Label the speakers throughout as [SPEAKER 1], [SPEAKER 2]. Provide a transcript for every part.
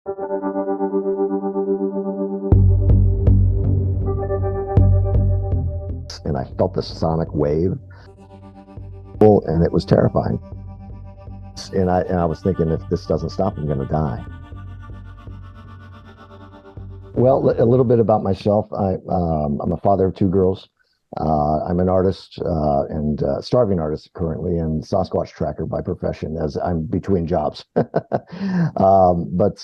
[SPEAKER 1] And I felt the sonic wave, and it was terrifying. And I was thinking, if this doesn't stop, I'm going to die. Well, a little bit about myself. I'm a father of two girls. I'm an artist and starving artist currently, and Sasquatch tracker by profession, as I'm between jobs. But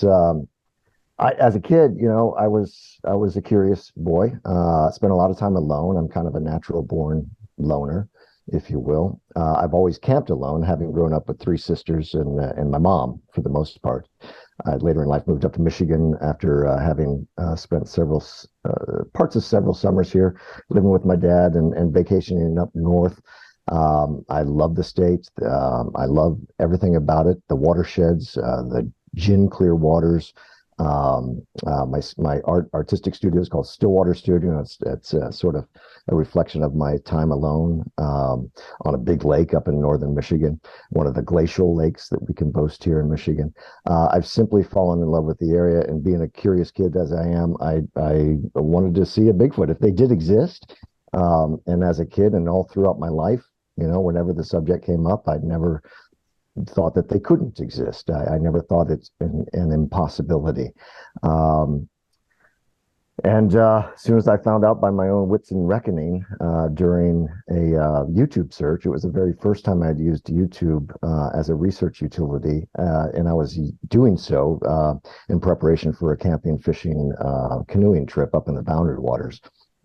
[SPEAKER 1] as a kid, I was a curious boy. Spent a lot of time alone. I'm kind of a natural born loner, if you will. I've always camped alone, having grown up with three sisters and my mom for the most part. Later in life, moved up to Michigan after having spent several parts of several summers here, living with my dad and vacationing up north. I love the state. I love everything about it. The watersheds, the gin clear waters. My artistic studio is called Stillwater Studio. It's sort of a reflection of my time alone on a big lake up in northern Michigan, one of the glacial lakes that we can boast here in Michigan. I've simply fallen in love with the area, and being a curious kid as I am, I wanted to see a Bigfoot if they did exist. And as a kid and all throughout my life, whenever the subject came up, I'd never thought that they couldn't exist. I never thought it's an impossibility. And as soon as I found out by my own wits and reckoning during a YouTube search, it was the very first time I'd used YouTube as a research utility. And I was doing so in preparation for a camping, fishing, canoeing trip up in the Boundary Waters.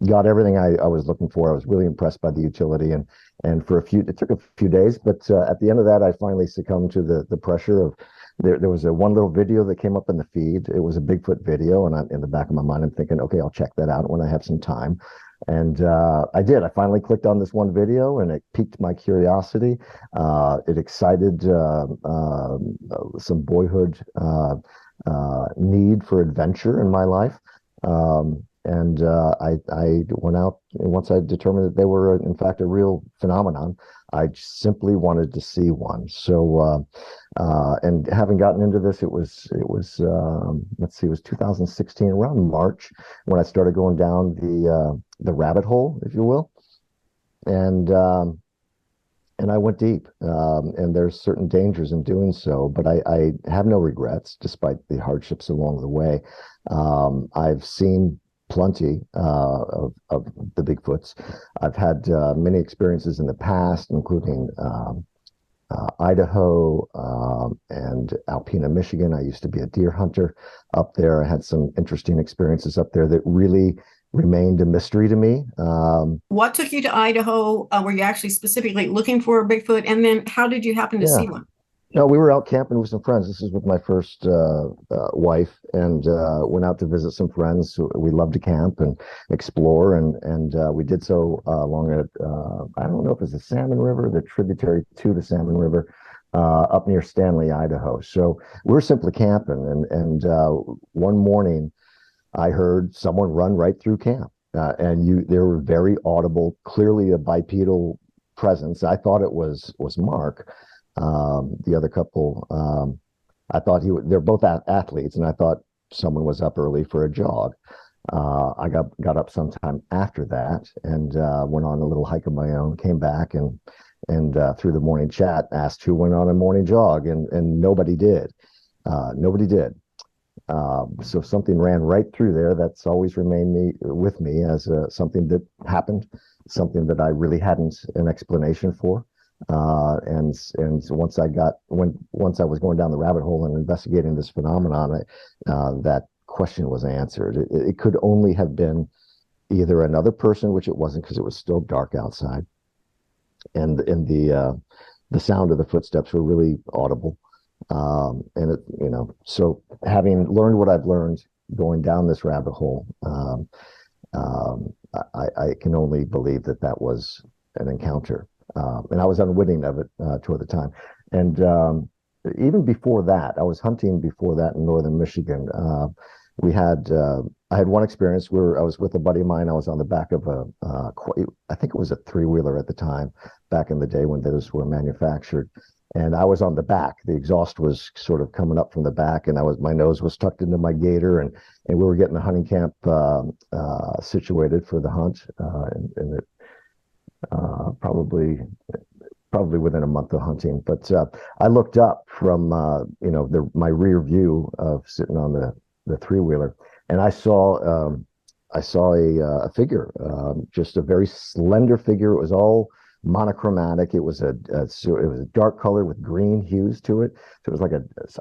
[SPEAKER 1] Got everything I was looking for. I was really impressed by the utility, and it took a few days, but at the end of that, I finally succumbed to the pressure of there was one little video that came up in the feed. It was a Bigfoot video, and in the back of my mind, I'm thinking, okay, I'll check that out when I have some time. And I did. I finally clicked on this one video, and it piqued my curiosity. It excited some boyhood need for adventure in my life. And I went out, and once I determined that they were, in fact, a real phenomenon, I simply wanted to see one. So, and having gotten into this, it was 2016, around March, when I started going down the rabbit hole, if you will, and I went deep. And there's certain dangers in doing so, but I have no regrets, despite the hardships along the way. I've seen plenty of the Bigfoots. I've had many experiences in the past, including Idaho and Alpena, Michigan. I used to be a deer hunter up there. I had some interesting experiences up there that really remained a mystery to me.
[SPEAKER 2] What took you to Idaho? Were you actually specifically looking for a Bigfoot? And then how did you happen to
[SPEAKER 1] Yeah.
[SPEAKER 2] see one?
[SPEAKER 1] No, we were out camping with some friends. This is with my first wife, and went out to visit some friends. We love to camp and explore, and we did so along I don't know if it's the Salmon River, the tributary to the Salmon River, up near Stanley, Idaho. So we're simply camping, and one morning I heard someone run right through camp, and they were very audible, clearly a bipedal presence. I thought it was Mark. The other couple, I thought they're both athletes, and I thought someone was up early for a jog. I got up sometime after that and went on a little hike of my own, came back and through the morning chat asked who went on a morning jog, and nobody did. Nobody did. So something ran right through there. That's always remained with me as something that happened, something that I really hadn't an explanation for. And once I was going down the rabbit hole and investigating this phenomenon, that question was answered. It could only have been either another person, which it wasn't because it was still dark outside, and the sound of the footsteps were really audible. So having learned what I've learned going down this rabbit hole, I can only believe that was an encounter. And I was unwitting of it toward the time. And even before that, I was hunting before that in northern Michigan. we had I had one experience where I was with a buddy of mine. I was on the back of I think it was a three-wheeler at the time, back in the day when those were manufactured. And I was on the back. The exhaust was sort of coming up from the back, and my nose was tucked into my gaiter, and we were getting the hunting camp situated for the hunt, and it probably within a month of hunting. But I looked up from my rear view of sitting on the three-wheeler, and I saw a figure, just a very slender figure. It was all monochromatic. It was a dark color with green hues to it. So it was like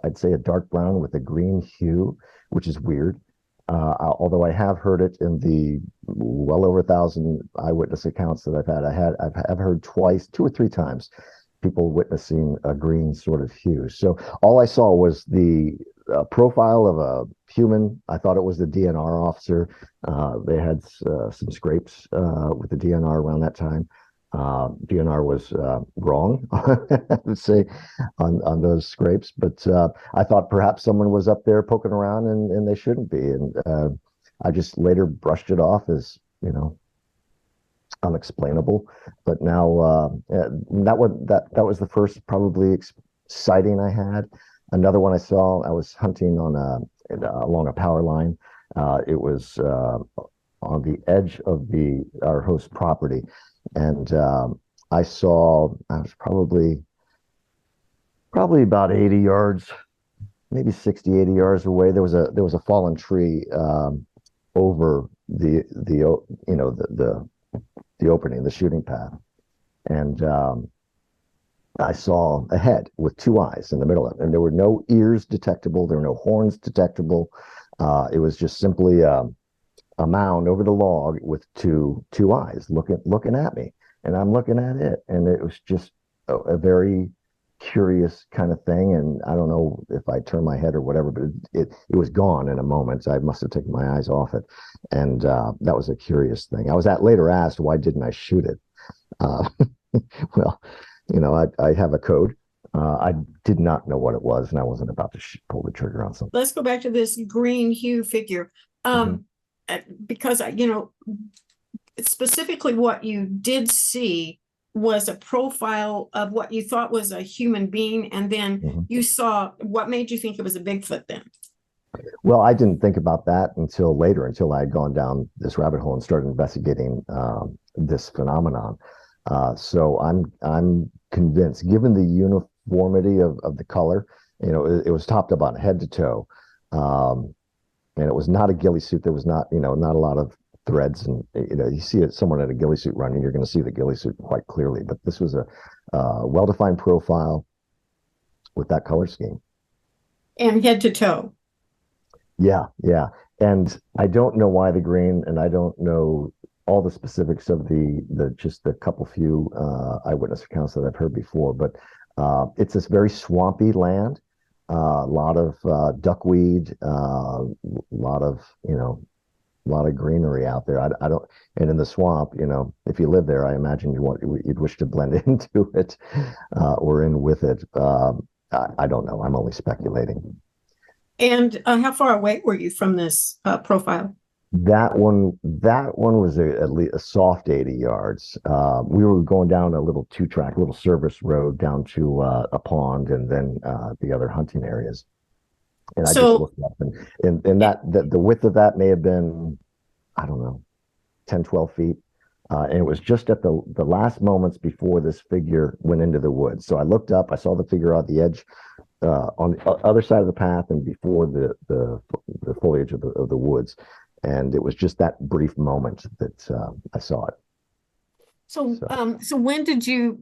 [SPEAKER 1] I'd say a dark brown with a green hue, which is weird. Although I have heard it in the well over 1,000 eyewitness accounts that I've had. I've heard twice, 2 or 3 times, people witnessing a green sort of hue. So all I saw was the profile of a human. I thought it was the DNR officer. They had some scrapes with the DNR around that time. DNR was wrong, I would say, on those scrapes. But I thought perhaps someone was up there poking around, and they shouldn't be. And I just later brushed it off as, unexplainable. But now that was the first probably sighting I had. Another one I saw, I was hunting along a power line. It was on the edge of our host property. And I was probably about 80 yards, maybe 60, 80 yards away. There was a fallen tree over the opening, the shooting path. And I saw a head with 2 eyes in the middle of it, and there were no ears detectable. There were no horns detectable. It was just simply a mound over the log with two eyes looking at me, and I'm looking at it, and it was just a very curious kind of thing. And I don't know if I turned my head or whatever, but it was gone in a moment. I must have taken my eyes off it, and that was a curious thing. I was later asked, why didn't I shoot it? Well, I have a code. I did not know what it was, and I wasn't about to pull the trigger on something.
[SPEAKER 2] Let's go back to this green hue figure. Because, specifically what you did see was a profile of what you thought was a human being, and then you saw, what made you think it was a Bigfoot then?
[SPEAKER 1] Well, I didn't think about that until later, until I had gone down this rabbit hole and started investigating this phenomenon. So I'm convinced, given the uniformity of the color, it was topped up on head to toe. And it was not a ghillie suit. There was not a lot of threads, and you see someone in a ghillie suit running, you're going to see the ghillie suit quite clearly. But this was a well-defined profile with that color scheme.
[SPEAKER 2] And head to toe.
[SPEAKER 1] Yeah. And I don't know why the green, and I don't know all the specifics of just the few eyewitness accounts that I've heard before. But it's this very swampy land. A lot of duckweed, a lot of greenery out there. And in the swamp, if you live there, I imagine you'd wish to blend into it or in with it. I don't know. I'm only speculating.
[SPEAKER 2] And how far away were you from this profile?
[SPEAKER 1] That one was at least a soft 80 yards. We were going down a little 2-track, little service road down to a pond, and then the other hunting areas. And I just looked up, and that the width of that may have been, I don't know, 10, 12 feet. And it was just at the last moments before this figure went into the woods. So I looked up, I saw the figure on the edge, on the other side of the path, and before the foliage of the woods. And it was just that brief moment that I saw it.
[SPEAKER 2] So when did you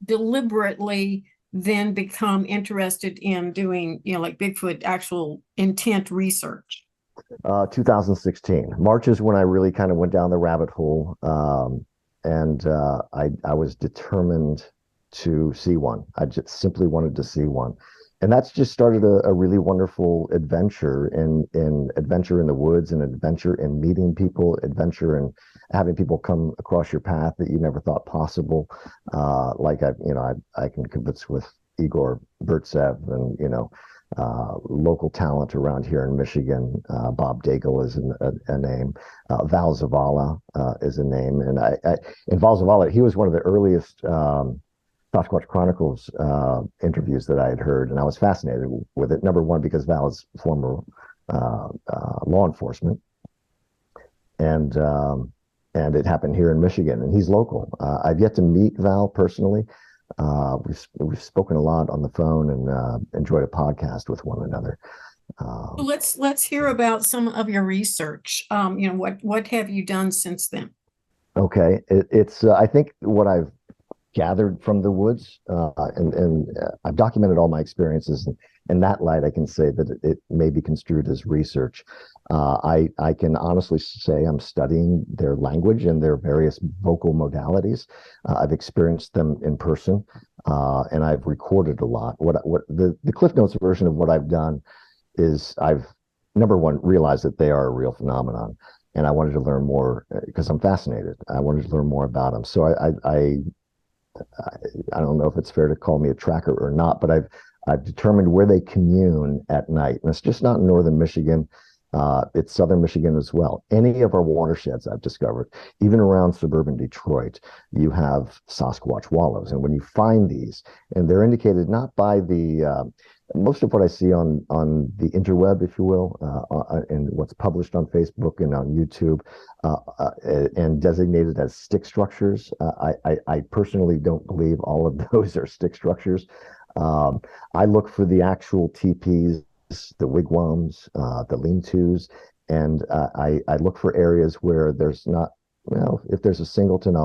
[SPEAKER 2] deliberately then become interested in doing, like Bigfoot actual intent research?
[SPEAKER 1] 2016. March is when I really kind of went down the rabbit hole. And I was determined to see one. I just simply wanted to see one. And that's just started a really wonderful adventure in adventure in the woods, and adventure in meeting people, adventure in having people come across your path that you never thought possible. Like I can converse with Igor Burtsev, and local talent around here in Michigan. Bob Daigle is a name. Val Zavala is a name. And Val Zavala, he was one of the earliest Sasquatch Chronicles interviews that I had heard, and I was fascinated with it. Number one, because Val is former law enforcement, and it happened here in Michigan, and he's local. I've yet to meet Val personally. We've spoken a lot on the phone and enjoyed a podcast with one another.
[SPEAKER 2] Let's hear about some of your research. What have you done since then?
[SPEAKER 1] Okay, it's I think what I've gathered from the woods, and I've documented all my experiences. And in that light, I can say that it may be construed as research. I can honestly say I'm studying their language and their various vocal modalities. I've experienced them in person, and I've recorded a lot. What the Cliff Notes version of what I've done is I've, number one, realized that they are a real phenomenon, and I wanted to learn more because I'm fascinated. I wanted to learn more about them. So I don't know if it's fair to call me a tracker or not, but I've determined where they commune at night, and it's just not in northern Michigan. It's southern Michigan as well. Any of our watersheds I've discovered, even around suburban Detroit, you have Sasquatch wallows. And when you find these, and they're indicated not by the, most of what I see on the interweb, if you will, and what's published on Facebook and on YouTube, and designated as stick structures. I personally don't believe all of those are stick structures. I look for the actual teepees, the wigwams, the lean-tos, and I look for areas where there's not, well, if there's a singleton,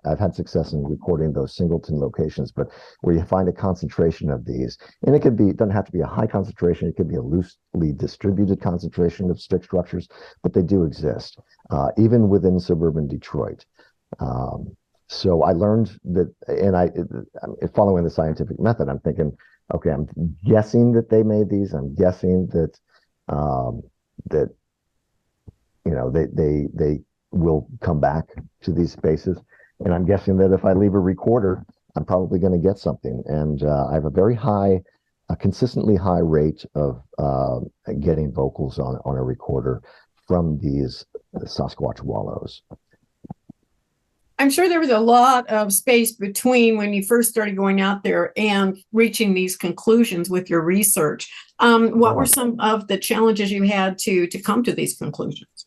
[SPEAKER 1] I've had success in recording those singleton locations, but where you find a concentration of these, and doesn't have to be a high concentration, it could be a loosely distributed concentration of stick structures, but they do exist, even within suburban Detroit. So I learned that, and following the scientific method, I'm thinking, okay, I'm guessing that they made these. I'm guessing that that they will come back to these spaces, and I'm guessing that if I leave a recorder, I'm probably going to get something. And I have a consistently high rate of getting vocals on a recorder from these Sasquatch wallows.
[SPEAKER 2] I'm sure there was a lot of space between when you first started going out there and reaching these conclusions with your research. What were some of the challenges you had to come to these conclusions?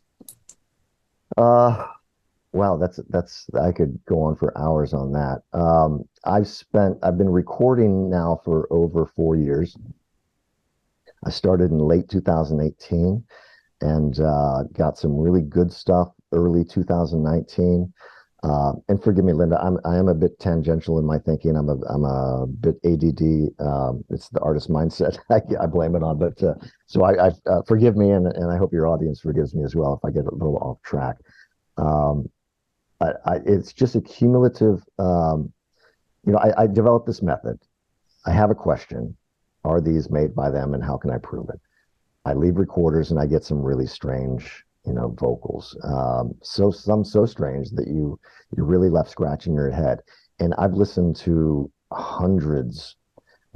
[SPEAKER 1] Wow, that's I could go on for hours on that. I've been recording now for over 4 years. I started in late 2018 and got some really good stuff early 2019. And forgive me, Linda, I am a bit tangential in my thinking. I'm a bit ADD. It's the artist mindset. I blame it on, but so I forgive me, and I hope your audience forgives me as well if I get a little off track. It's just a cumulative. I developed this method. I have a question: are these made by them, and how can I prove it? I leave recorders, and I get some really strange vocals. Some so strange that you're really left scratching your head. And I've listened to hundreds,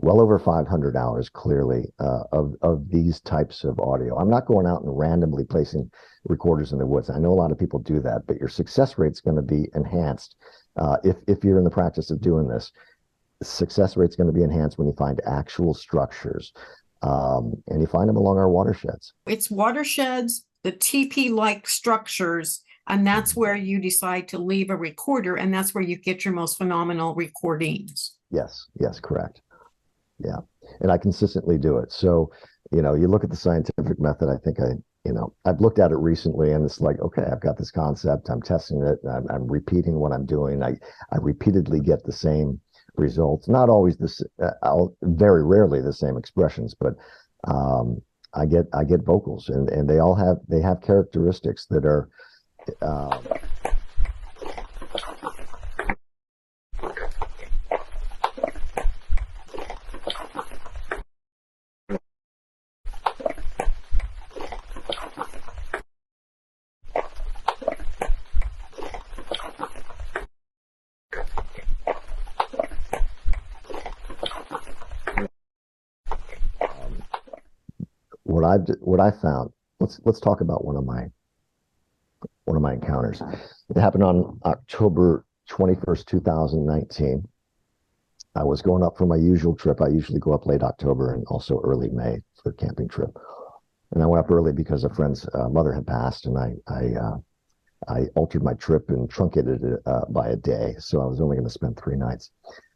[SPEAKER 1] well over 500 hours clearly, of these types of audio. I'm not going out and randomly placing recorders in the woods. I know a lot of people do that, but your success rate's going to be enhanced if you're in the practice of doing this. The success rate's going to be enhanced when you find actual structures, and you find them along our watersheds.
[SPEAKER 2] It's watersheds, the teepee-like structures, and that's where you decide to leave a recorder, and that's where you get your most phenomenal recordings.
[SPEAKER 1] Yes, correct. Yeah, and I consistently do it. So, you look at the scientific method. I think I've looked at it recently, and it's like, okay, I've got this concept. I'm testing it. I'm repeating what I'm doing. I repeatedly get the same results. Not always very rarely the same expressions, but I get vocals, and they have characteristics that are what I found. Let's talk about one of my encounters. It happened on October 21st, 2019. I was going up for my usual trip. I usually go up late October and also early May for a camping trip. And I went up early because a friend's mother had passed, and I altered my trip and truncated it by a day. So I was only going to spend 3 nights.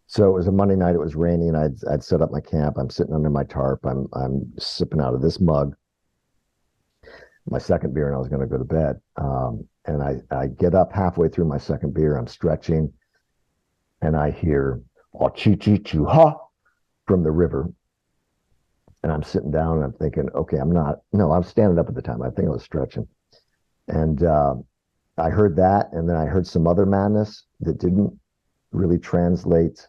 [SPEAKER 1] So it was a Monday night. It was raining. I'd set up my camp. I'm sitting under my tarp. I'm sipping out of this mug, my second beer, and I was going to go to bed. And I get up halfway through my second beer. I'm stretching, and I hear "oh chi chi chu ha" from the river. And I'm sitting down, and I'm thinking, okay, I'm standing up at the time. I think I was stretching, and I heard that, and then I heard some other madness that didn't really translate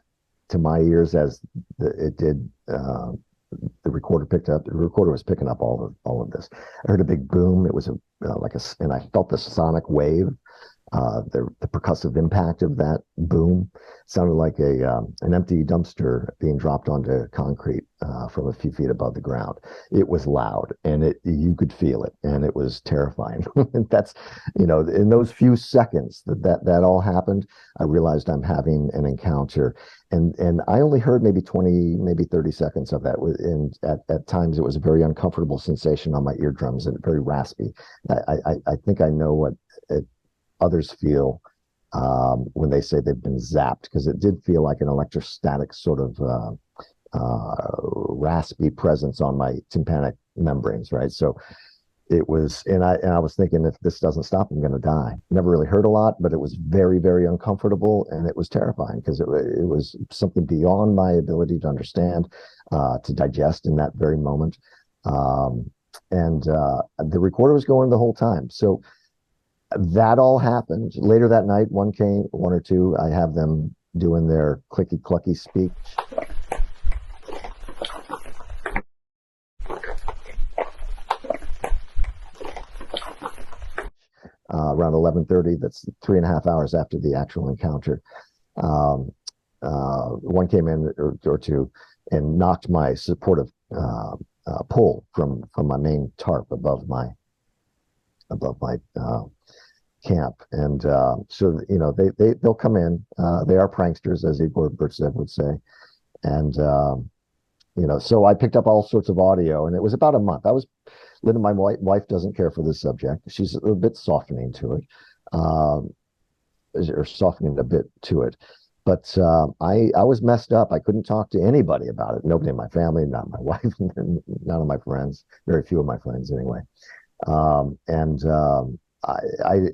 [SPEAKER 1] to my ears as it did. The recorder picked up. The recorder was picking up all of this. I heard a big boom. It was and I felt the sonic wave. The percussive impact of that boom sounded like an empty dumpster being dropped onto concrete from a few feet above the ground. It was loud, and you could feel it, and it was terrifying. And that's, in those few seconds that all happened, I realized I'm having an encounter, and I only heard maybe 20, maybe 30 seconds of that. And at times it was a very uncomfortable sensation on my eardrums and very raspy. I think I know what others feel when they say they've been zapped, because it did feel like an electrostatic sort of raspy presence on my tympanic membranes, right? So it was, and I was thinking, if this doesn't stop, I'm going to die. Never really hurt a lot, but it was very, very uncomfortable, and it was terrifying because it was something beyond my ability to understand, to digest in that very moment. And the recorder was going the whole time. So that all happened. Later that night, one or two, I have them doing their clicky clucky speech. Around 11:30, that's 3.5 hours after the actual encounter. One came in or two and knocked my supportive pole from my main tarp above my camp. And so they'll come in. They are pranksters, as Igor Burtsev would say. And so I picked up all sorts of audio, and it was about a month. Linda, my wife, doesn't care for this subject. She's a bit softening to it, or softening a bit to it. But I was messed up. I couldn't talk to anybody about it. Nobody in my family, not my wife, none of my friends, very few of my friends anyway.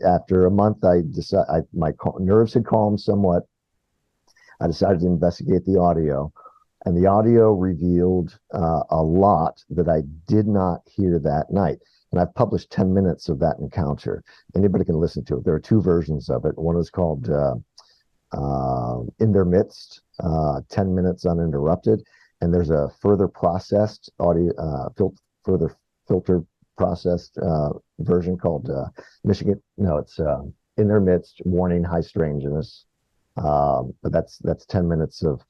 [SPEAKER 1] After a month, I decided my nerves had calmed somewhat. I decided to investigate the audio, and the audio revealed a lot that I did not hear that night. And I've published 10 minutes of that encounter. Anybody can listen to it. There are 2 versions of it. One is called In Their Midst, 10 minutes uninterrupted. And there's a further processed audio, further filter processed version called Michigan. No, it's In Their Midst, Warning, High Strangeness. But that's 10 minutes of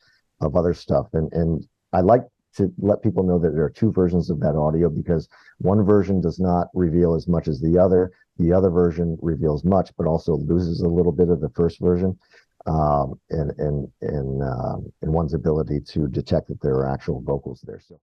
[SPEAKER 1] other stuff. And I like to let people know that there are 2 versions of that audio, because one version does not reveal as much as the other. The other version reveals much, but also loses a little bit of the first version, in one's ability to detect that there are actual vocals there. So.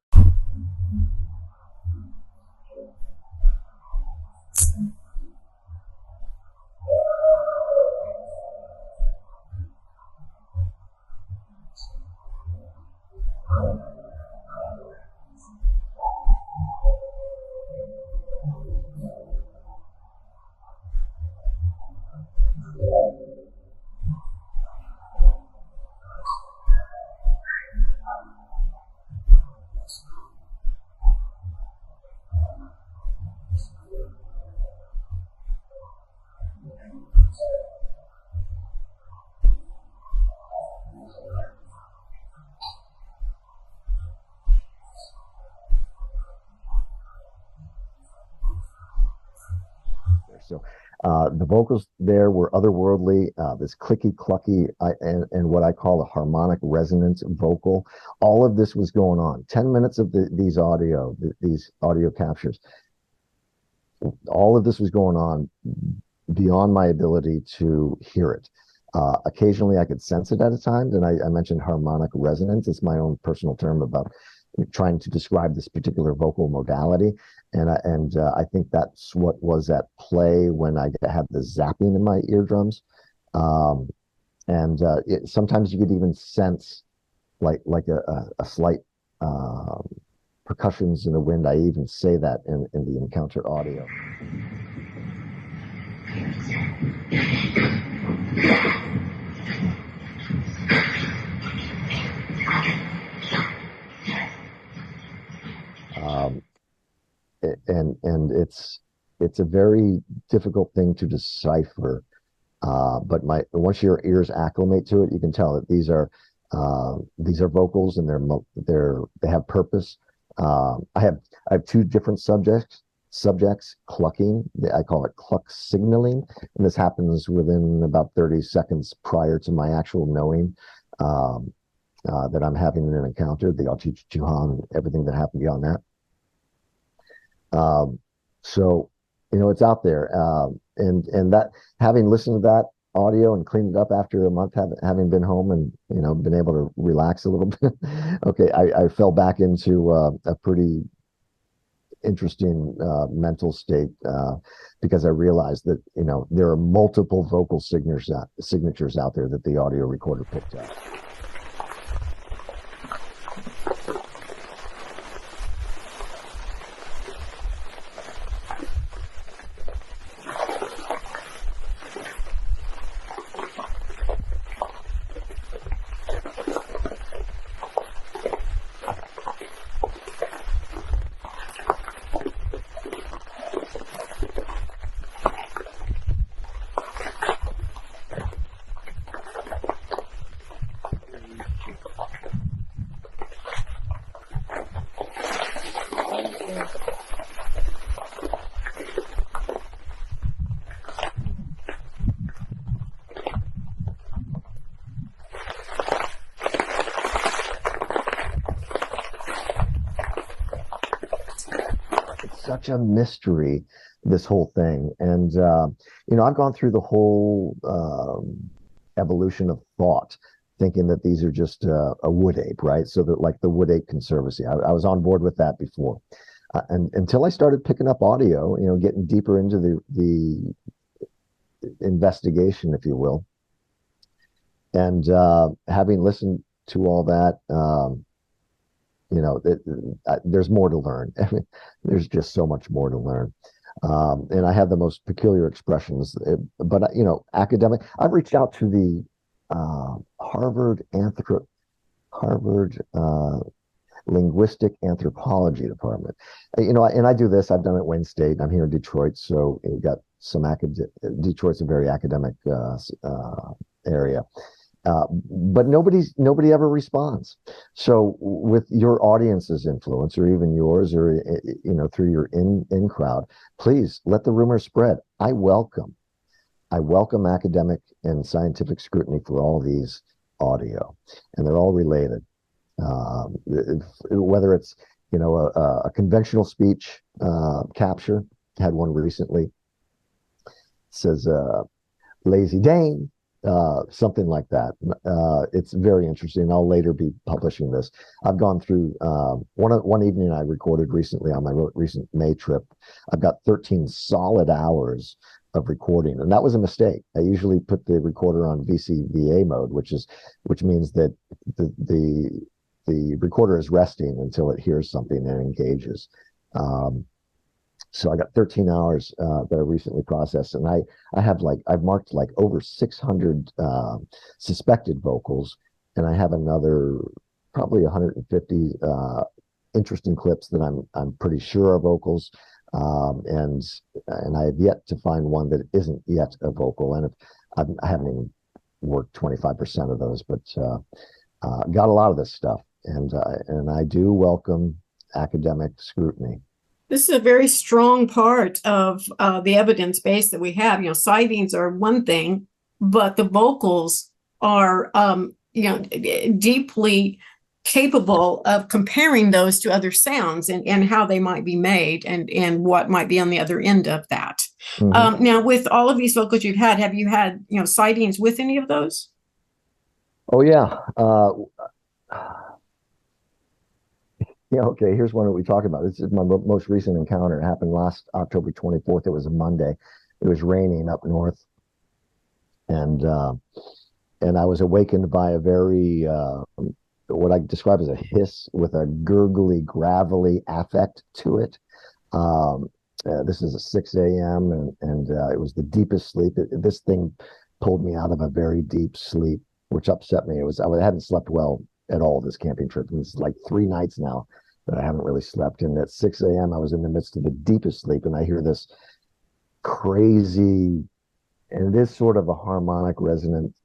[SPEAKER 1] So The vocals there were otherworldly, this clicky clucky, and what I call a harmonic resonance vocal. All of this was going on. 10 minutes of these audio captures. All of this was going on beyond my ability to hear it. Occasionally I could sense it at times, and I mentioned harmonic resonance. It's my own personal term about trying to describe this particular vocal modality. And I think that's what was at play when I had the zapping in my eardrums. Sometimes you could even sense like a slight percussions in the wind. I even say that in the encounter audio. And it's a very difficult thing to decipher. But once your ears acclimate to it, you can tell that these are vocals, and they have purpose. I have two different subjects clucking. I call it cluck signaling, and this happens within about 30 seconds prior to my actual knowing that I'm having an encounter, the Alchichuhan, everything that happened beyond that. So, it's out there. And that, having listened to that audio and cleaned it up after a month, having been home and, been able to relax a little bit. Okay. I fell back into a pretty interesting mental state because I realized that, there are multiple vocal signatures out there that the audio recorder picked up. Such a mystery, this whole thing. And I've gone through the whole evolution of thought, thinking that these are just a wood ape, right? So that, like the Wood Ape Conservancy, I was on board with that before, and until I started picking up audio, getting deeper into the investigation, if you will, and having listened to all that. There's more to learn. I mean, there's just so much more to learn. And I have the most peculiar expressions, but academic. I've reached out to the Harvard Linguistic Anthropology Department. And I do this. I've done it at Wayne State. I'm here in Detroit, so you've got some Detroit's a very academic area. But nobody ever responds. So with your audience's influence, or even yours, or through your in crowd, please let the rumor spread. I welcome academic and scientific scrutiny for all these audio, and they're all related. Whether it's a conventional speech capture, had one recently. It says lazy Dane. Something like that. It's very interesting. I'll later be publishing this. I've gone through one evening I recorded recently on my recent May trip. I've got 13 solid hours of recording, and that was a mistake. I usually put the recorder on VCVA mode, which means that the recorder is resting until it hears something and engages. So I got 13 hours that I recently processed, and I've marked like over 600 suspected vocals, and I have another probably 150 interesting clips that I'm pretty sure are vocals, and I have yet to find one that isn't yet a vocal, and I haven't even worked 25% of those, but got a lot of this stuff, and I do welcome academic scrutiny.
[SPEAKER 2] This is a very strong part of the evidence base that we have. Sightings are one thing, but the vocals are, deeply capable of comparing those to other sounds and how they might be made and what might be on the other end of that. Now, with all of these vocals you've had, have you had, sightings with any of those?
[SPEAKER 1] Oh yeah. Yeah, okay. Here's one that we talked about. This is my most recent encounter. It happened last October 24th. It was a Monday. It was raining up north, and I was awakened by a very what I describe as a hiss with a gurgly, gravelly affect to it. This is at 6 a.m. and it was the deepest sleep. This thing pulled me out of a very deep sleep, which upset me. I hadn't slept well at all this camping trip. It's like 3 nights now that I haven't really slept. And at 6 a.m., I was in the midst of the deepest sleep, and I hear this crazy, and it is sort of a harmonic resonant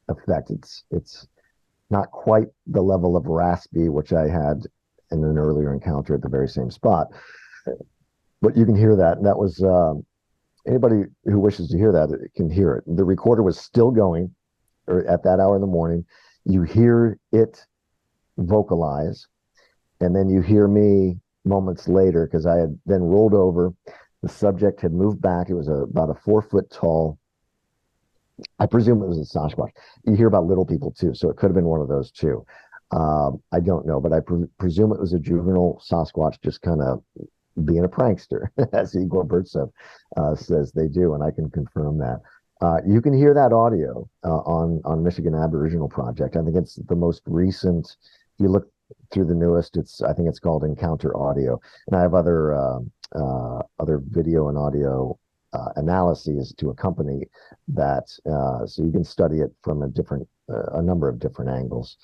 [SPEAKER 1] effect. It's not quite the level of raspy which I had in an earlier encounter at the very same spot, but you can hear that. And that was anybody who wishes to hear that can hear it. The recorder was still going, or at that hour in the morning. You hear it vocalize, and then you hear me moments later, because I had then rolled over. The subject had moved back. It was about a 4-foot tall, I presume it was a Sasquatch. You hear about little people too, so it could have been one of those too. I don't know, but I presume it was a juvenile Sasquatch just kind of being a prankster, as Igor Burtsev says they do, and I can confirm that. You can hear that audio on Michigan Aboriginal Project. I think it's the most recent. If you look through the newest, I think it's called Encounter Audio, and I have other video and audio analyses to accompany that, so you can study it from a number of different angles.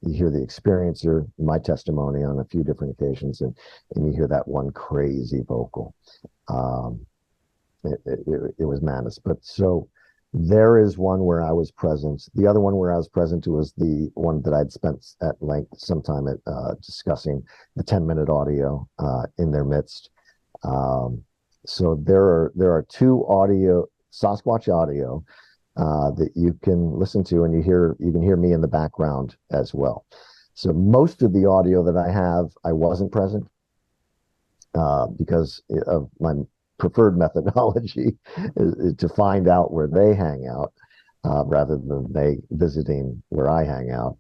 [SPEAKER 1] You hear the experiencer, my testimony on a few different occasions, and you hear that one crazy vocal. It was madness. But so there is one where I was present. The other one where I was present was the one that I'd spent at length some time at discussing the 10-minute audio in their midst. So there are 2 audio, Sasquatch audio, that you can listen to, and you can hear me in the background as well. So most of the audio that I have, I wasn't present because of my preferred methodology is to find out where they hang out rather than they visiting where I hang out.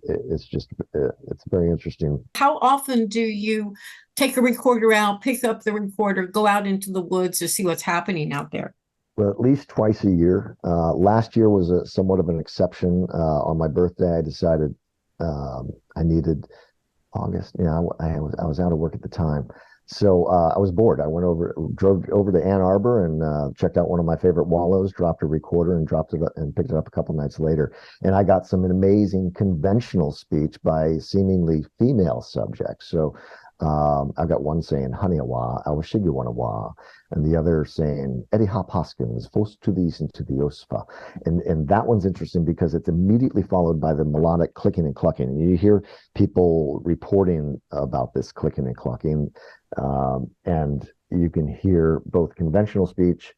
[SPEAKER 1] It's very interesting.
[SPEAKER 2] How often do you take a recorder out, pick up the recorder, go out into the woods to see what's happening out there?
[SPEAKER 1] Well, at least twice a year. Last year was somewhat of an exception. On my birthday, I decided I needed August. I was out of work at the time. So I was bored. I drove over to Ann Arbor and checked out one of my favorite wallows, dropped a recorder and dropped it and picked it up a couple nights later. And I got some amazing conventional speech by seemingly female subjects. So I've got one saying Haniawa, Awashigiwanawa, and the other saying Eddie Hop Hoskins, Fos to these into the Osfa. And that one's interesting because it's immediately followed by the melodic clicking and clucking. And you hear people reporting about this clicking and clucking. And you can hear both conventional speech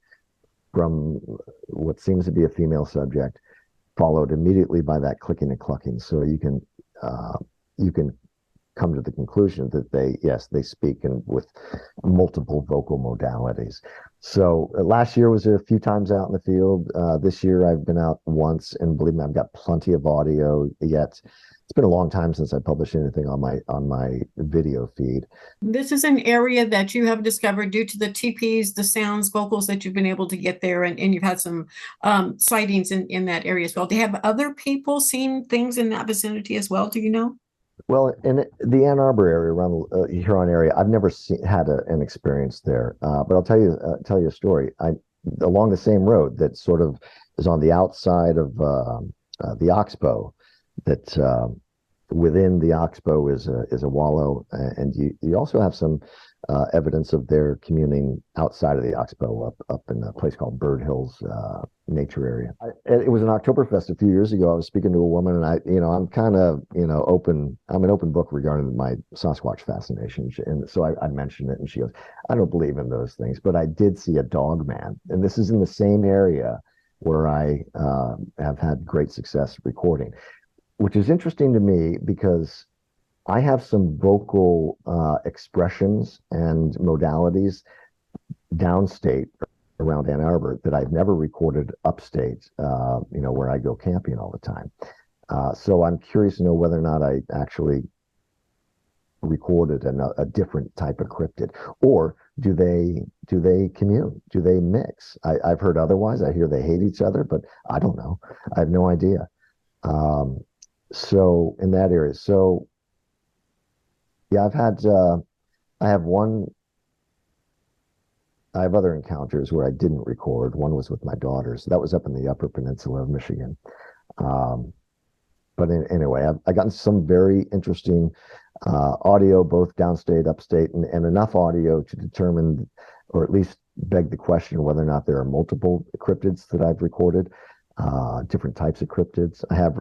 [SPEAKER 1] from what seems to be a female subject, followed immediately by that clicking and clucking. So you can come to the conclusion that they speak with multiple vocal modalities. So last year was a few times out in the field. This year I've been out once, and believe me, I've got plenty of audio yet. It's been a long time since I published anything on my video feed.
[SPEAKER 2] This is an area that you have discovered due to the TPs, the sounds, vocals that you've been able to get there, and you've had some sightings in that area as well. Do you have other people seen things in that vicinity as well? Do you know?
[SPEAKER 1] Well, in the Ann Arbor area, around the Huron area, I've never had an experience there. But I'll tell you a story. Along the same road that sort of is on the outside of the Oxbow, that within the Oxbow is a wallow, and you also have some evidence of their communing outside of the Oxbow, up in a place called Bird Hills nature area. It was an Oktoberfest a few years ago. I was speaking to a woman, and I'm kind of, open. I'm an open book regarding my Sasquatch fascination, and so I mentioned it, and she goes, "I don't believe in those things, but I did see a dog man," and this is in the same area where I have had great success recording, which is interesting to me because I have some vocal expressions and modalities downstate around Ann Arbor that I've never recorded upstate, where I go camping all the time. So I'm curious to know whether or not I actually recorded a different type of cryptid, or do they commune? Do they mix? I've heard otherwise. I hear they hate each other, but I don't know. I have no idea. So in that area, so yeah, I have other encounters where I didn't record. One was with my daughter, so that was up in the Upper Peninsula of Michigan. But anyway, I've gotten some very interesting audio, both downstate, upstate, and enough audio to determine, or at least beg the question, whether or not there are multiple cryptids that I've recorded, different types of cryptids. I have,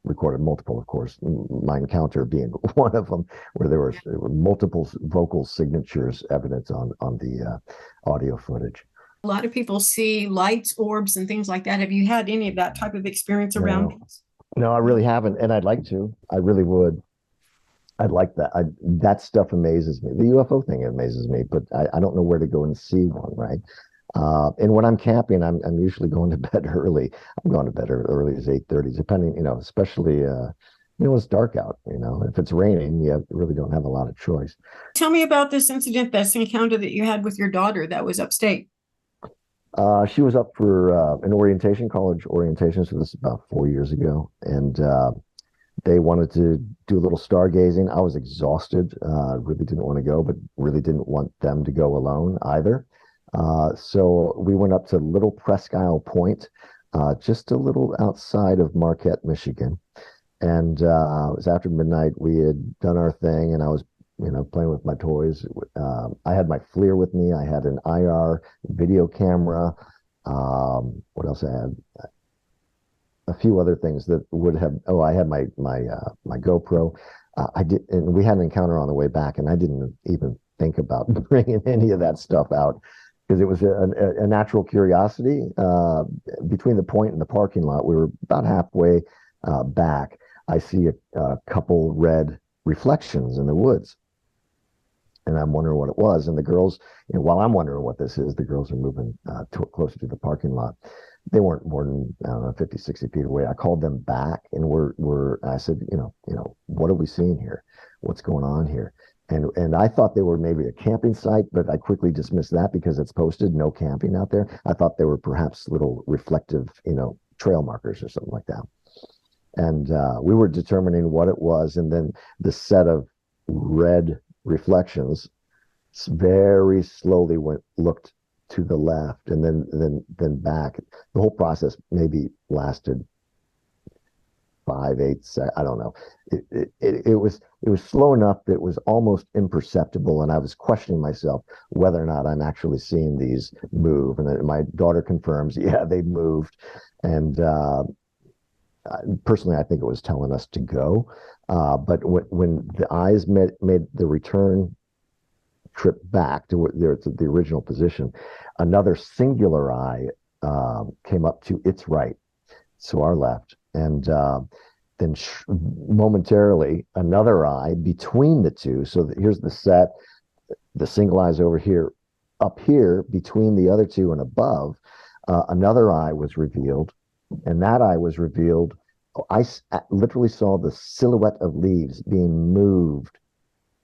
[SPEAKER 1] recorded multiple, of course, my encounter being one of them, where there were multiple vocal signatures evident on the audio footage.
[SPEAKER 2] A lot of people see lights, orbs, and things like that. Have you had any of that type of experience around these?
[SPEAKER 1] No, I really haven't, and I'd like to. I really would. I'd like that. That stuff amazes me. The UFO thing amazes me, but I don't know where to go and see one, right? And when I'm camping, I'm usually going to bed early. I'm going to bed early as 8:30, depending, especially it's dark out. If it's raining, you really don't have a lot of choice.
[SPEAKER 2] Tell me about this incident, this encounter that you had with your daughter that was upstate.
[SPEAKER 1] She was up for an orientation, college orientation, so this is about 4 years ago, and they wanted to do a little stargazing. I was exhausted, really didn't want to go, but really didn't want them to go alone either. So we went up to Little Presque Isle Point, just a little outside of Marquette, Michigan. And it was after midnight. We had done our thing, and I was, playing with my toys. I had my FLIR with me. I had an IR video camera. What else I had? A few other things that would have. Oh, I had my GoPro. I did, and we had an encounter on the way back, and I didn't even think about bringing any of that stuff out, because it was a natural curiosity. Between the point and the parking lot, we were about halfway back. I see a couple red reflections in the woods, and I'm wondering what it was. And the girls, while I'm wondering what this is, the girls are moving closer to the parking lot. They weren't more than, I don't know, 50, 60 feet away. I called them back, and I said, what are we seeing here? What's going on here? And I thought they were maybe a camping site, but I quickly dismissed that because it's posted no camping out there. I thought they were perhaps little reflective, trail markers or something like that. And we were determining what it was, and then the set of red reflections very slowly looked to the left, and then back. The whole process maybe lasted 5, 8 seconds. I don't know. It was slow enough that it was almost imperceptible, and I was questioning myself whether or not I'm actually seeing these move. And then my daughter confirms, yeah, they moved. And personally, I think it was telling us to go. But when the eyes made the return trip back to the original position, another singular eye came up to its right, so our left, and then momentarily another eye between the two. So here's the set, the single eye's over here, up here between the other two and above, another eye was revealed, and that eye was revealed. I literally saw the silhouette of leaves being moved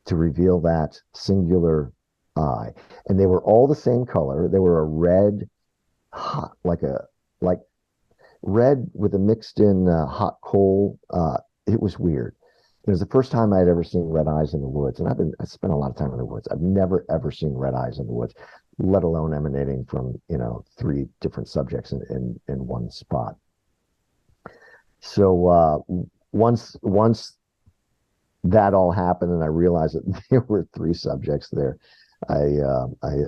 [SPEAKER 1] to reveal that singular eye, and they were all the same color. They were a red, hot, like red with a mixed in hot coal. It was weird. It was the first time I'd ever seen red eyes in the woods, and I spent a lot of time in the woods. I've never ever seen red eyes in the woods, let alone emanating from 3 different subjects in one spot. So once that all happened, and I realized that there were three subjects there. I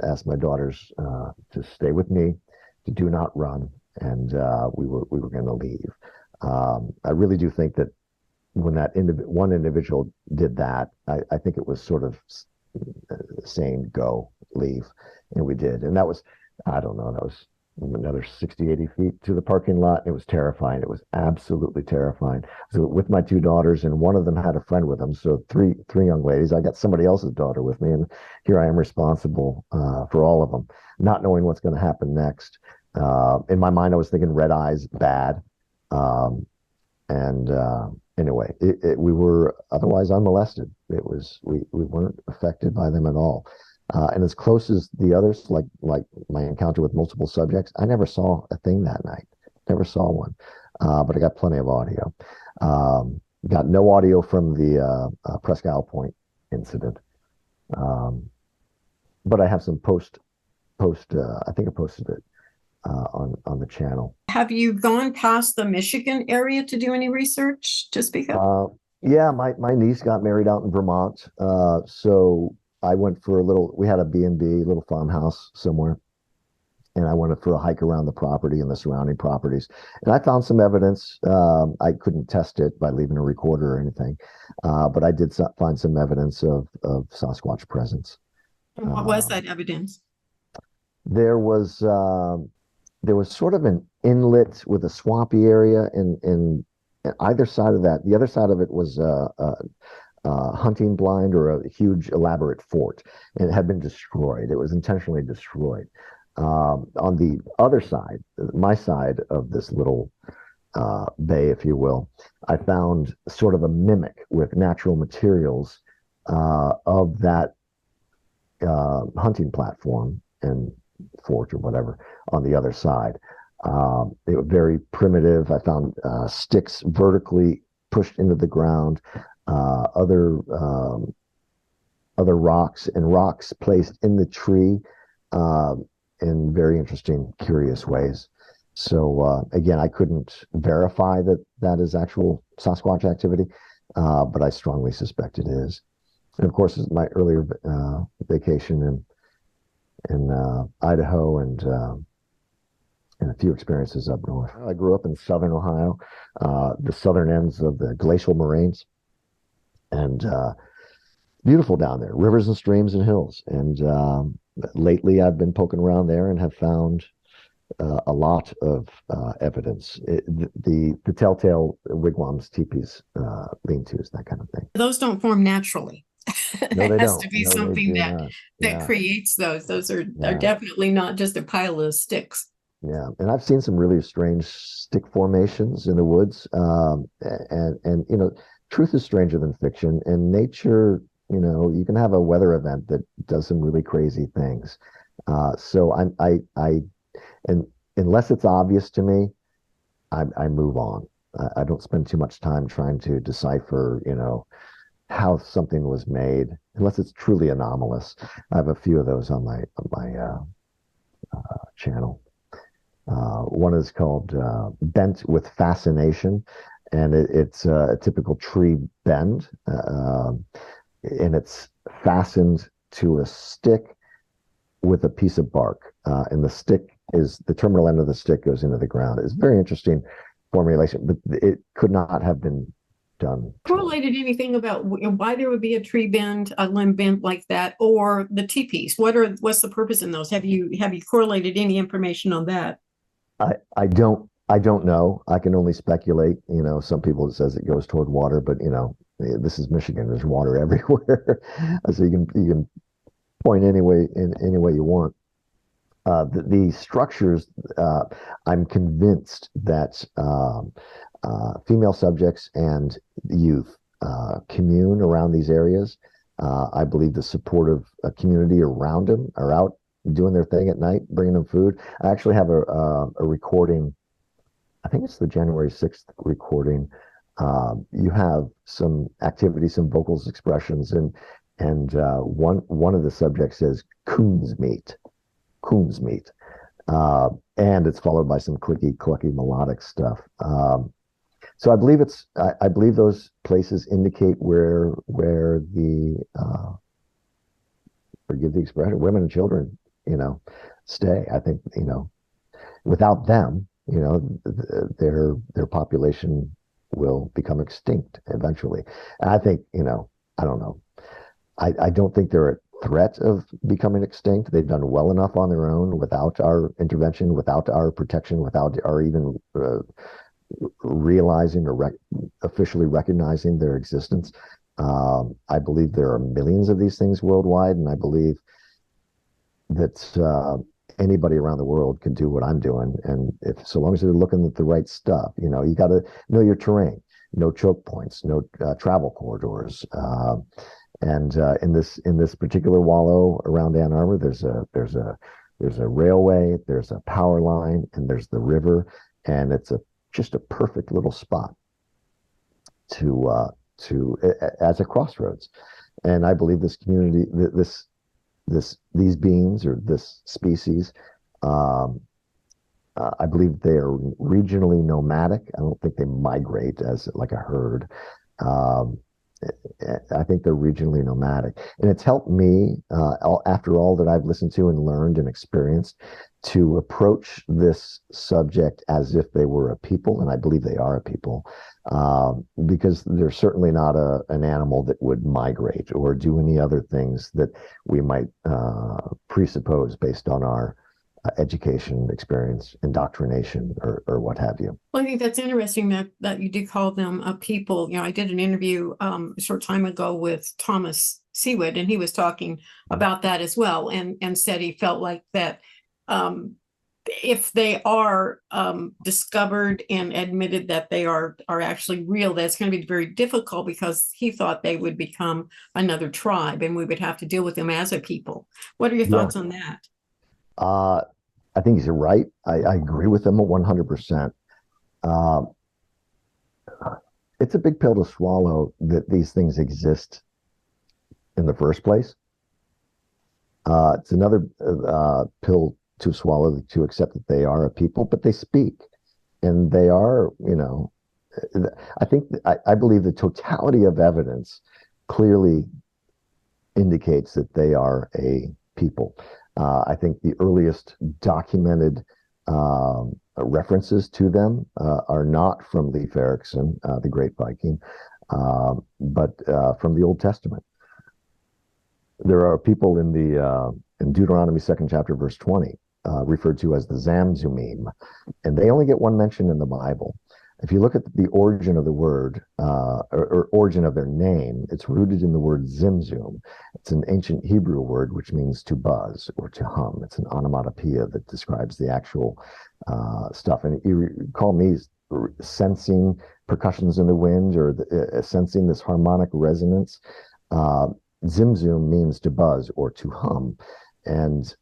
[SPEAKER 1] asked my daughters to stay with me, to do not run, and we were going to leave. I really do think that when that one individual did that, I think it was sort of saying, go, leave. And we did. And that was, I don't know, that was another 60, 80 feet to the parking lot. It was terrifying. It was absolutely terrifying. So with my two daughters, and one of them had a friend with them. So three young ladies. I got somebody else's daughter with me. And here I am responsible for all of them, not knowing what's going to happen next. In my mind, I was thinking red eyes, bad. And anyway, we were otherwise unmolested. It was we weren't affected by them at all. And as close as the others, like my encounter with multiple subjects, I never saw a thing that night. Never saw one. But I got plenty of audio. Got no audio from the Presque Isle Point incident. But I have some post. I think I posted it on the channel.
[SPEAKER 2] Have you gone past the Michigan area to do any research to speak of?
[SPEAKER 1] Yeah, my niece got married out in Vermont. So I went for we had a B&B, little farmhouse somewhere. And I went for a hike around the property and the surrounding properties. And I found some evidence. I couldn't test it by leaving a recorder or anything. But I did find some evidence of Sasquatch presence.
[SPEAKER 2] And what was that evidence?
[SPEAKER 1] There was sort of an inlet with a swampy area in either side of that. The other side of it was a hunting blind or a huge elaborate fort, and it had been destroyed. It was intentionally destroyed. On the other side, my side of this little bay, if you will, I found sort of a mimic with natural materials of that hunting platform and fort or whatever on the other side. They were very primitive. I found sticks vertically pushed into the ground, other rocks and rocks placed in the tree in very interesting, curious ways. So again, I couldn't verify that is actual Sasquatch activity, but I strongly suspect it is. And of course, my earlier vacation in Idaho and a few experiences up north. I grew up in southern Ohio, the southern ends of the glacial moraines, and beautiful down there, rivers and streams and hills. And lately, I've been poking around there and have found a lot of evidence. The telltale wigwams, teepees, lean-tos, that kind of thing.
[SPEAKER 2] Those don't form naturally.
[SPEAKER 1] No, they
[SPEAKER 2] It has
[SPEAKER 1] don't.
[SPEAKER 2] to be
[SPEAKER 1] No,
[SPEAKER 2] something
[SPEAKER 1] not.
[SPEAKER 2] that creates those. Those are definitely not just a pile of sticks.
[SPEAKER 1] Yeah, and I've seen some really strange stick formations in the woods. And truth is stranger than fiction. And nature, you can have a weather event that does some really crazy things. So and unless it's obvious to me, I move on. I don't spend too much time trying to decipher, how something was made, unless it's truly anomalous. I have a few of those on my channel. One is called Bent with Fascination, and it's a typical tree bend, and it's fastened to a stick with a piece of bark, and the terminal end of the stick goes into the ground. It's very interesting formulation, but it could not have been done.
[SPEAKER 2] Correlated anything about why there would be a tree bend, a limb bent like that, or the teepees? What's the purpose in those? Have you correlated any information on that?
[SPEAKER 1] I don't know. I can only speculate. Some people it says it goes toward water, but this is Michigan. There's water everywhere, so you can point any way you want. The structures, I'm convinced that female subjects and youth commune around these areas. I believe the supportive community around them are out doing their thing at night, bringing them food. I actually have a recording. I think it's the January 6th recording. You have some activity, some vocals, expressions, and one of the subjects says coon's meat, and it's followed by some clicky, clucky melodic stuff. So I believe those places indicate where the forgive the expression, women and children, stay. I think, without them, their population will become extinct eventually. And I think, I don't know. I don't think they're at threat of becoming extinct. They've done well enough on their own without our intervention, without our protection, without our even realizing or officially recognizing their existence. I believe there are millions of these things worldwide, and I believe that anybody around the world can do what I'm doing. And so long as they're looking at the right stuff, you got to know your terrain, no choke points, no travel corridors. And in this particular wallow around Ann Arbor, there's a railway, there's a power line, and there's the river, and it's just a perfect little spot to as a crossroads. And I believe this community, these beings or this species, I believe they are regionally nomadic. I don't think they migrate as like a herd. I think they're regionally nomadic, and it's helped me after all that I've listened to and learned and experienced to approach this subject as if they were a people, and I believe they are a people, because they're certainly not an animal that would migrate or do any other things that we might presuppose based on our education, experience, indoctrination, or what have you.
[SPEAKER 2] Well, I think that's interesting that you do call them a people. I did an interview a short time ago with Thomas Seawood, and he was talking about that as well, and said he felt like that if they are discovered and admitted that they are actually real, that's going to be very difficult, because he thought they would become another tribe and we would have to deal with them as a people. What are your thoughts on that?
[SPEAKER 1] I think he's right. I agree with him 100%. It's a big pill to swallow that these things exist in the first place. It's another pill to swallow to accept that they are a people, but they speak, and they are, I believe the totality of evidence clearly indicates that they are a people. I think the earliest documented references to them are not from Leif Erikson, the Great Viking, but from the Old Testament. There are people in Deuteronomy 2nd chapter, verse 20, referred to as the Zamzummim, and they only get one mention in the Bible. If you look at the origin of the word, or origin of their name, it's rooted in the word zimzum. It's an ancient Hebrew word which means to buzz or to hum. It's an onomatopoeia that describes the actual stuff. And you recall me sensing percussions in the wind, or sensing this harmonic resonance. Zimzum means to buzz or to hum. And,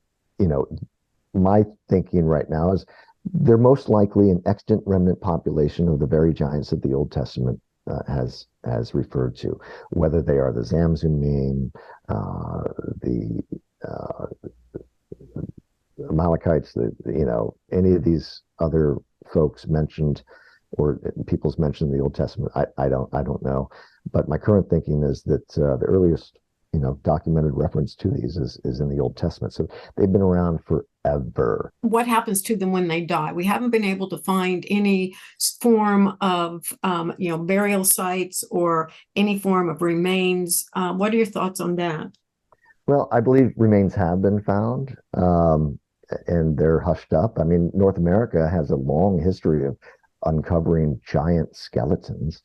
[SPEAKER 1] my thinking right now is they're most likely an extant remnant population of the very giants that the Old Testament has referred to, whether they are the Zamzummim, the Amalekites, any of these other folks mentioned, or peoples mentioned in the Old Testament. I don't know, but my current thinking is that the earliest documented reference to these is in the Old Testament. So they've been around forever.
[SPEAKER 2] What happens to them when they die? We haven't been able to find any form of, burial sites or any form of remains. What are your thoughts on that?
[SPEAKER 1] Well, I believe remains have been found, and they're hushed up. I mean, North America has a long history of uncovering giant skeletons.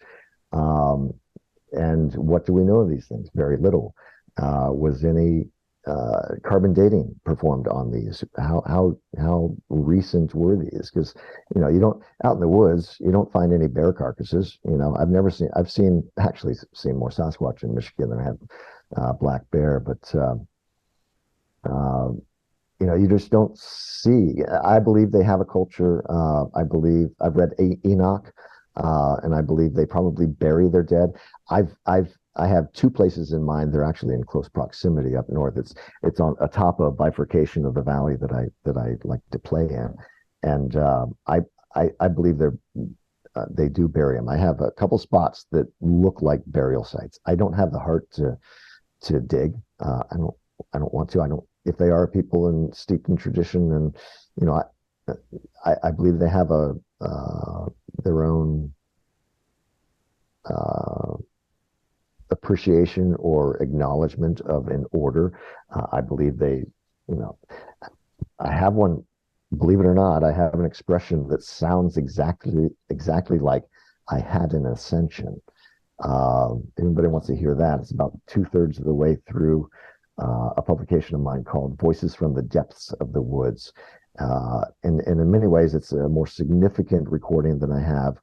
[SPEAKER 1] And what do we know of these things? Very little. Was any carbon dating performed on these? How recent were these? Because you don't, out in the woods, you don't find any bear carcasses. I've seen more Sasquatch in Michigan than I have black bear, but you just don't see. I believe they have a culture. I believe I've read Enoch, and I believe they probably bury their dead. I have two places in mind. They're actually in close proximity up north. It's on atop a bifurcation of the valley that I like to play in, and I believe they're they do bury them. I have a couple spots that look like burial sites. I don't have the heart to dig. I don't want to. I don't. If they are people in steeped in tradition, and you know, I believe they have a their own appreciation or acknowledgement of an order. I believe they, you know, I have one. Believe it or not, I have an expression that sounds exactly like I had an ascension. Anybody wants to hear that? It's about 2/3 of the way through a publication of mine called Voices from the Depths of the Woods. And in many ways, it's a more significant recording than I have.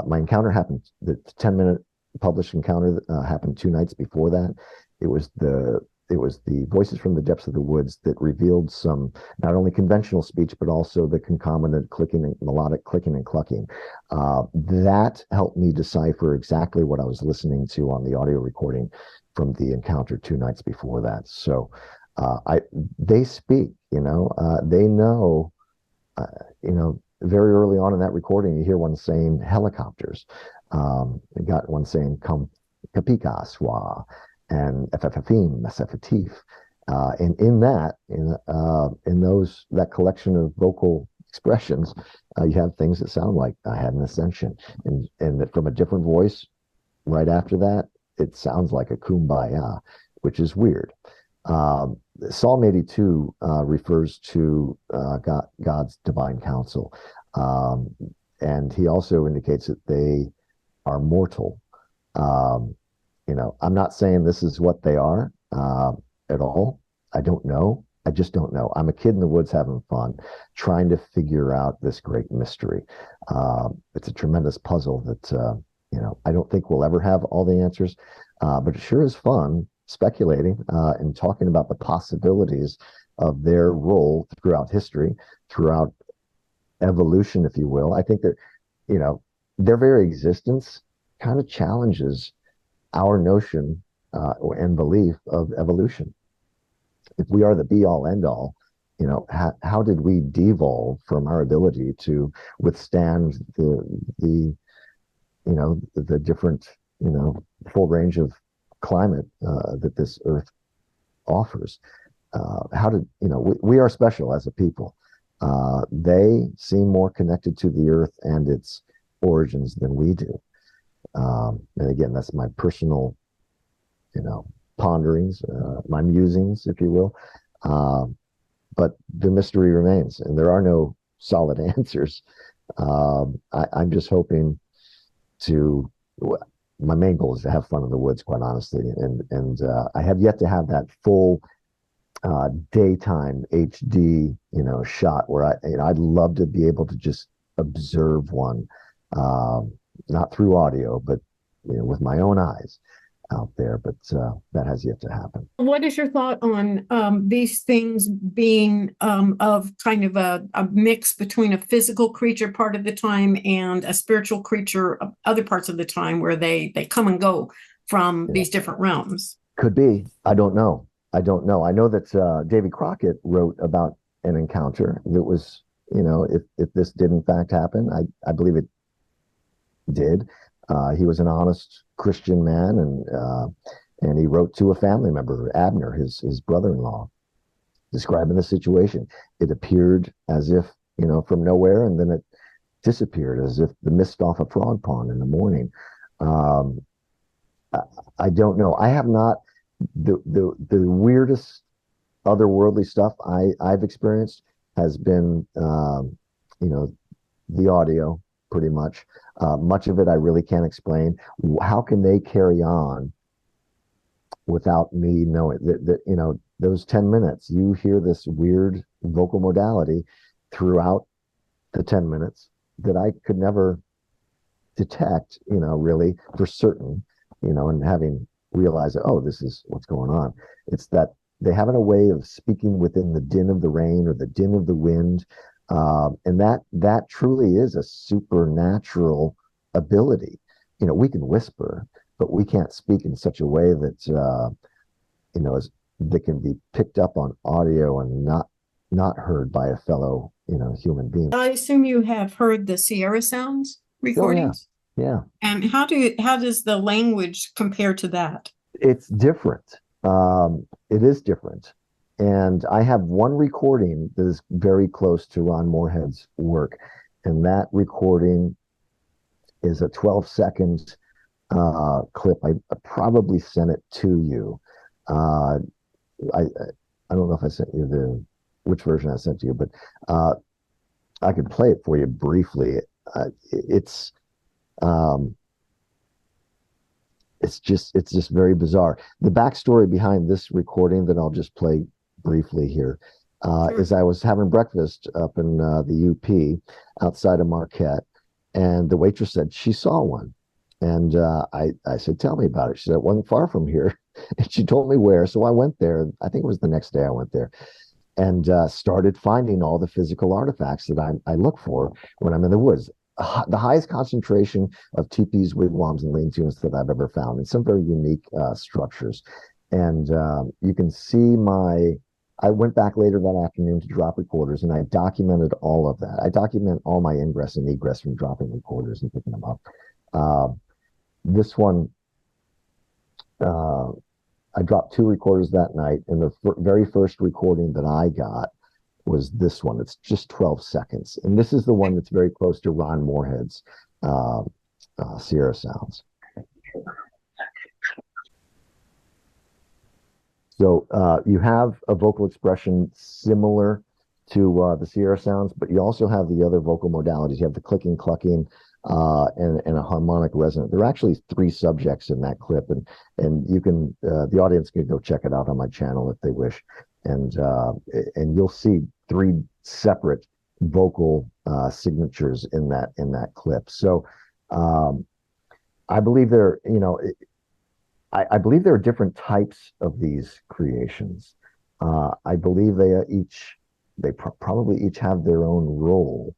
[SPEAKER 1] My encounter happened, the 10-minute published encounter happened 2 nights before that. It was the Voices from the Depths of the Woods that revealed some not only conventional speech, but also the concomitant clicking and melodic clicking and clucking. That helped me decipher exactly what I was listening to on the audio recording from the encounter 2 nights before that. So they speak, they know, very early on in that recording, you hear one saying helicopters. You got one saying kapika swa and ffafim sftif. And in that, that collection of vocal expressions, you have things that sound like I had an ascension, and that from a different voice right after that, it sounds like a kumbaya, which is weird. Psalm 82 refers to God's divine counsel, and he also indicates that they are mortal. I'm not saying this is what they are at all. I don't know. I just don't know. I'm a kid in the woods having fun, trying to figure out this great mystery. It's a tremendous puzzle that, I don't think we'll ever have all the answers, but it sure is fun speculating and talking about the possibilities of their role throughout history, throughout evolution, if you will. I think that, their very existence kind of challenges our notion and belief of evolution. If we are the be all end all, how did we devolve from our ability to withstand the different, full range of climate that this earth offers? How did, we are special as a people. They seem more connected to the earth and its origins than we do. And again, that's my personal, ponderings, my musings, if you will. But the mystery remains, and there are no solid answers. I'm just hoping my main goal is to have fun in the woods, quite honestly. And I have yet to have that full daytime HD, shot where I'd love to be able to just observe one, not through audio, but with my own eyes out there. But that has yet to happen.
[SPEAKER 2] What is your thought on these things being of kind of a mix between a physical creature part of the time and a spiritual creature other parts of the time, where they come and go from these different realms?
[SPEAKER 1] Could be. I don't know. I know that Davy Crockett wrote about an encounter that was, if this did in fact happen, I believe it did. He was an honest Christian man, and he wrote to a family member, Abner, his brother-in-law, describing the situation. It appeared as if, from nowhere, and then it disappeared as if the mist off a frog pond in the morning. I don't know. I have not. The weirdest otherworldly stuff I've experienced has been, the audio, pretty much. Much of it I really can't explain. How can they carry on without me knowing that, those 10 minutes, you hear this weird vocal modality throughout the 10 minutes that I could never detect, really for certain, and having realized that, oh, this is what's going on. It's that they have a way of speaking within the din of the rain or the din of the wind. And that truly is a supernatural ability. We can whisper, but we can't speak in such a way that, that can be picked up on audio and not heard by a fellow, human being.
[SPEAKER 2] I assume you have heard the Sierra sounds
[SPEAKER 1] Oh yeah,
[SPEAKER 2] recordings?
[SPEAKER 1] yeah.
[SPEAKER 2] And how does the language compare to that?
[SPEAKER 1] It's different. It is different. And I have one recording that is very close to Ron Moorhead's work. And that recording is a 12-second clip. I probably sent it to you. Uh, I don't know if I sent you which version I sent to you, but I could play it for you briefly. It's um, it's just very bizarre. The backstory behind this recording that I'll just play briefly here
[SPEAKER 2] Sure.
[SPEAKER 1] is I was having breakfast up in the UP outside of Marquette, and the waitress said she saw one. And I said, tell me about it. She said, it wasn't far from here. And she told me where. So I went there. I think it was the next day I went there and started finding all the physical artifacts that I look for when I'm in the woods. The highest concentration of teepees, wigwams, and lean-tos that I've ever found, and some very unique structures. And you can see I went back later that afternoon to drop recorders, and I documented all of that. I document all my ingress and egress from dropping recorders and picking them up. This one, I dropped 2 recorders that night, and the very first recording that I got was this one. It's just 12 seconds. And this is the one that's very close to Ron Moorhead's Sierra Sounds. So you have a vocal expression similar to the Sierra Sounds, but you also have the other vocal modalities. You have the clicking, clucking, and a harmonic resonant. There are actually 3 subjects in that clip, and you can the audience can go check it out on my channel if they wish, and you'll see 3 separate vocal signatures in that clip. So I believe I believe there are different types of these creations. I believe they probably each have their own role.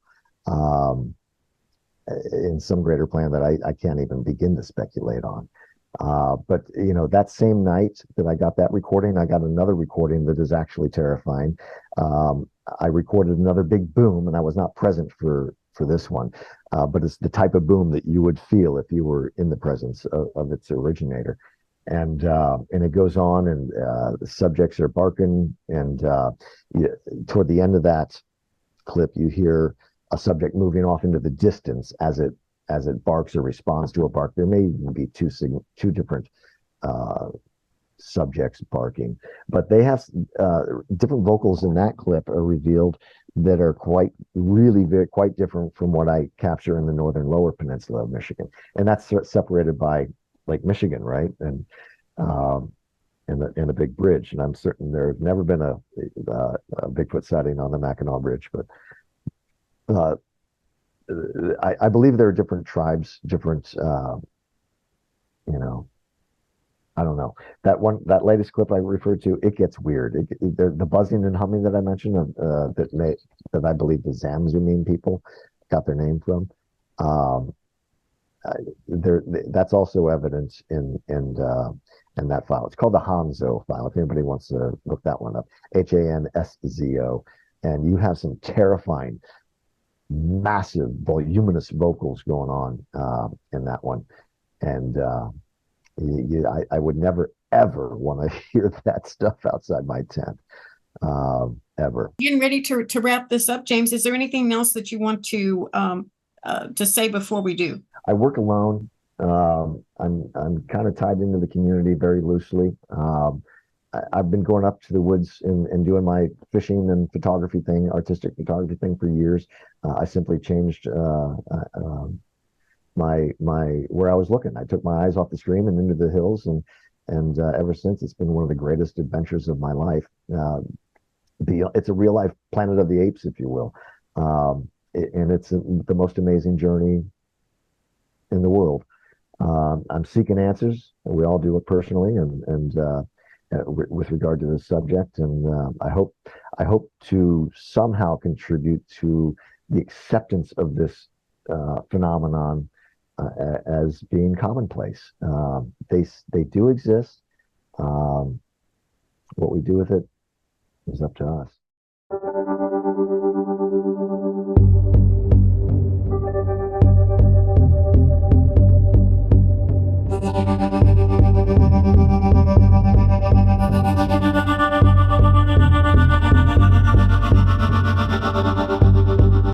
[SPEAKER 1] In some greater plan that I can't even begin to speculate on. But that same night that I got that recording, I got another recording that is actually terrifying. I recorded another big boom, and I was not present for this one, but it's the type of boom that you would feel if you were in the presence of its originator. And it goes on, and the subjects are barking, and toward the end of that clip, you hear a subject moving off into the distance as it barks or responds to a bark. There may even be two different subjects barking, but they have different vocals in that clip are revealed that are quite different from what I capture in the northern lower peninsula of Michigan, and that's separated by Lake Michigan, right? And a big bridge, and I'm certain there's never been a Bigfoot sighting on the Mackinac Bridge, but I believe there are different tribes, different, I don't know. That latest clip I referred to, it gets weird. The buzzing and humming that I mentioned, that I believe the Zamzumine people got their name from. That's also evident in that file. It's called the Hanzo file. If anybody wants to look that one up, HANSZO, and you have some terrifying, massive, voluminous vocals going on in that one, and I would never ever want to hear that stuff outside my tent, ever.
[SPEAKER 2] Getting ready to wrap this up, James. Is there anything else that you want to say before we do?
[SPEAKER 1] I work alone. I'm kind of tied into the community very loosely. I've been going up to the woods and doing my fishing and photography thing, artistic photography thing for years. I simply changed my where I was looking. I took my eyes off the stream and into the hills, and ever since it's been one of the greatest adventures of my life. It's a real life Planet of the Apes, if you will, and it's the most amazing journey in the world. I'm seeking answers. We all do it personally, and with regard to this subject, and I hope to somehow contribute to the acceptance of this phenomenon as being commonplace. They do exist. What we do with it is up to us.